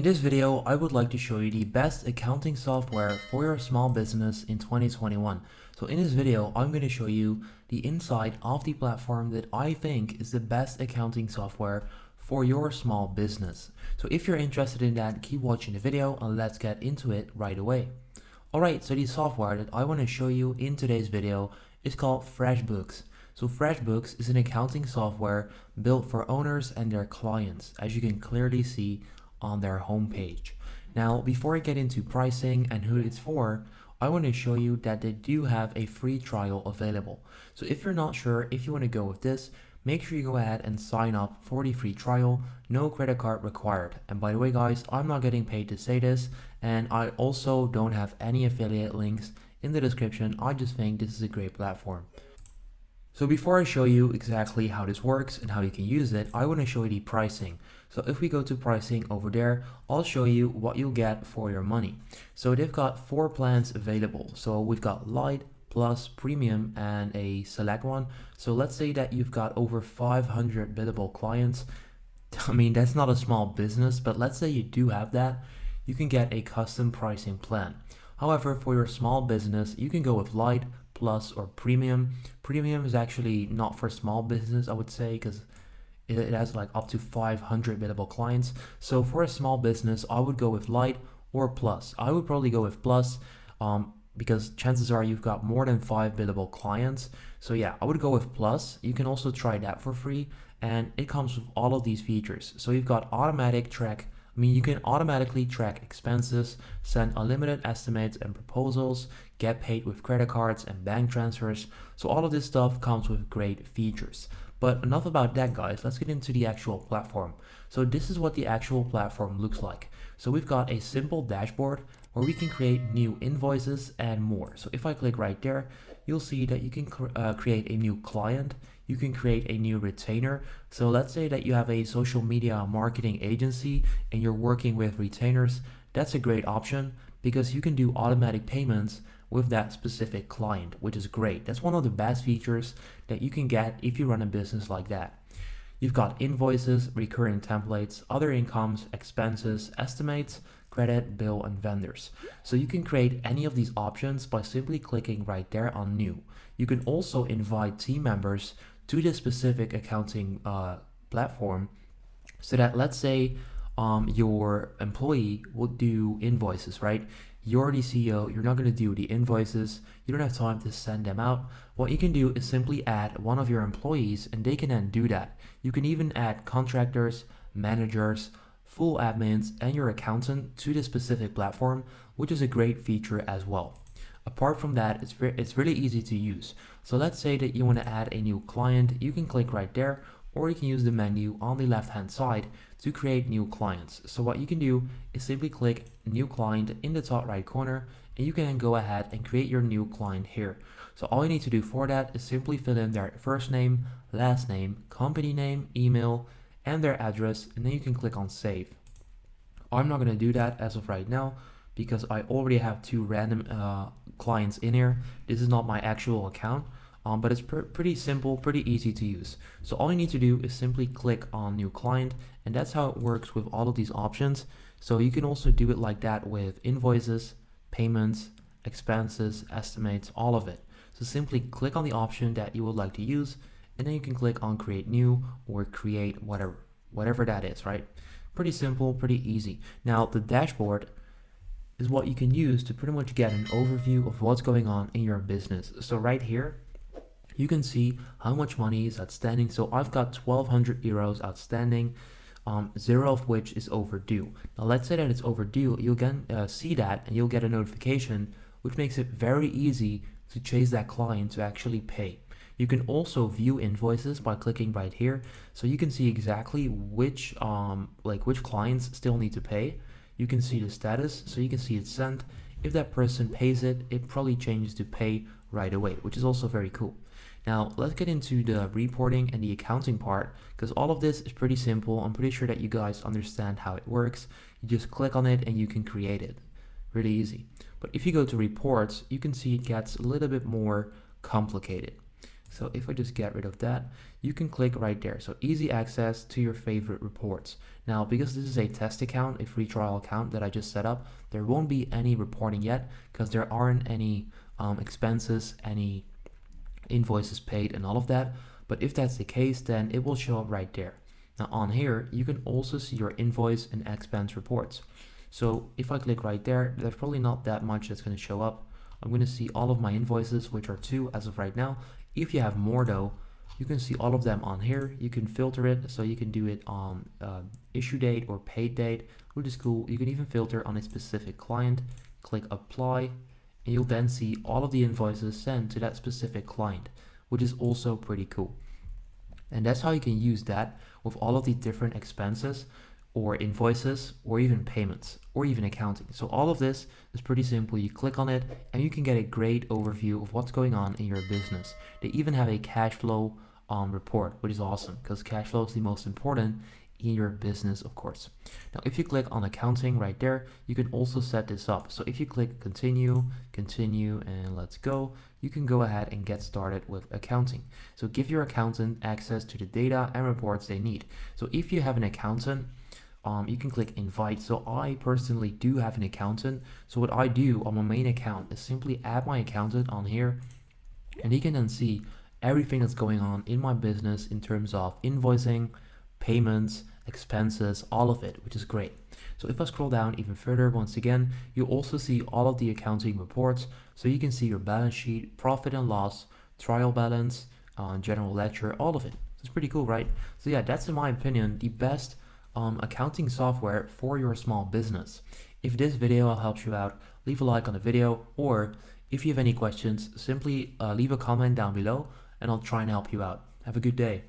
this video, I would like to show you the best accounting software for your small business in 2021. So in this video, I'm going to show you the inside of the platform that I think is the best accounting software for your small business. So if you're interested in that, keep watching the video and let's get into it right away. Alright, so the software that I want to show you in today's video is called FreshBooks. So FreshBooks is an accounting software built for owners and their clients, as you can clearly see on their homepage. Now, before I get into pricing and who it's for, I want to show you that they do have a free trial available. So if you're not sure if you want to go with this, make sure you go ahead and sign up for the free trial. No credit card required. And by the way, guys, I'm not getting paid to say this, and I also don't have any affiliate links in the description. I just think this is a great platform. So before I show you exactly how this works and how you can use it, I want to show you the pricing. So if we go to pricing over there, I'll show you what you'll get for your money. So they've got 4 plans available. So we've got Lite, Plus, Premium, and a Select one. So let's say that you've got over 500 billable clients. I mean, that's not a small business, but let's say you do have that, you can get a custom pricing plan. However, for your small business, you can go with Lite, Plus, or Premium. Premium is actually not for small business, I would say, because it has like up to 500 billable clients. So for a small business, I would go with Lite or Plus. I would probably go with Plus because chances are you've got more than 5 billable clients. So yeah, I would go with Plus. You can also try that for free, and it comes with all of these features. So you've got automatic track. I mean, you can automatically track expenses, send unlimited estimates and proposals, get paid with credit cards and bank transfers. So all of this stuff comes with great features. But enough about that, guys. Let's get into the actual platform. So this is what the actual platform looks like. So we've got a simple dashboard where we can create new invoices and more. So if I click right there, you'll see that you can create a new client. You can create a new retainer. So let's say that you have a social media marketing agency and you're working with retainers. That's a great option because you can do automatic payments with that specific client, which is great. That's one of the best features that you can get if you run a business like that. You've got invoices, recurring templates, other incomes, expenses, estimates, credit, bill, and vendors. So you can create any of these options by simply clicking right there on new. You can also invite team members to this specific accounting platform, so that let's say your employee will do invoices, right? You're the CEO, you're not going to do the invoices, you don't have time to send them out. What you can do is simply add one of your employees and they can then do that. You can even add contractors, managers, full admins, and your accountant to this specific platform, which is a great feature as well. Apart from that, it's really easy to use. So let's say that you want to add a new client, you can click right there, or you can use the menu on the left hand side to create new clients. So what you can do is simply click new client in the top right corner, and you can then go ahead and create your new client here. So all you need to do for that is simply fill in their first name, last name, company name, email, and their address, and then you can click on save. I'm not going to do that as of right now because I already have 2 random clients in here. This is not my actual account. But it's pretty simple, pretty easy to use. So all you need to do is simply click on new client, and that's how it works with all of these options. So you can also do it like that with invoices, payments, expenses, estimates, all of it. So simply click on the option that you would like to use, and then you can click on create new or create whatever that is, right? Pretty simple, pretty easy. Now the dashboard is what you can use to pretty much get an overview of what's going on in your business. So right here, you can see how much money is outstanding. So I've got 1,200 euros outstanding, 0 of which is overdue. Now let's say that it's overdue, you'll see that and you'll get a notification, which makes it very easy to chase that client to actually pay. You can also view invoices by clicking right here. So you can see exactly which clients still need to pay. You can see the status, so you can see it's sent. If that person pays it, it probably changes to pay right away, which is also very cool. Now let's get into the reporting and the accounting part, because all of this is pretty simple. I'm pretty sure that you guys understand how it works. You just click on it and you can create it. Really easy. But if you go to reports, you can see it gets a little bit more complicated. So if I just get rid of that, you can click right there. So easy access to your favorite reports. Now, because this is a test account, a free trial account that I just set up, there won't be any reporting yet because there aren't any expenses, any invoices paid and all of that. But if that's the case, then it will show up right there. Now on here, you can also see your invoice and expense reports. So if I click right there, there's probably not that much that's going to show up. I'm going to see all of my invoices, which are 2 as of right now. If you have more though, you can see all of them on here. You can filter it, so you can do it on issue date or paid date, which is cool. You can even filter on a specific client, click apply, and you'll then see all of the invoices sent to that specific client, which is also pretty cool. And that's how you can use that with all of the different expenses or invoices or even payments or even accounting. So all of this is pretty simple. You click on it and you can get a great overview of what's going on in your business. They even have a cash flow report, which is awesome because cash flow is the most important in your business, of course. Now, if you click on accounting right there, you can also set this up. So if you click continue, and let's go, you can go ahead and get started with accounting. So give your accountant access to the data and reports they need. So if you have an accountant, you can click invite. So I personally do have an accountant. So what I do on my main account is simply add my accountant on here, and he can then see everything that's going on in my business in terms of invoicing, payments, expenses, all of it, which is great. So if I scroll down even further, once again, you also see all of the accounting reports. So you can see your balance sheet, profit and loss, trial balance, general ledger, all of it. So it's pretty cool, right? So yeah, that's in my opinion the best accounting software for your small business. If this video helps you out, leave a like on the video, or if you have any questions, simply leave a comment down below and I'll try and help you out. Have a good day.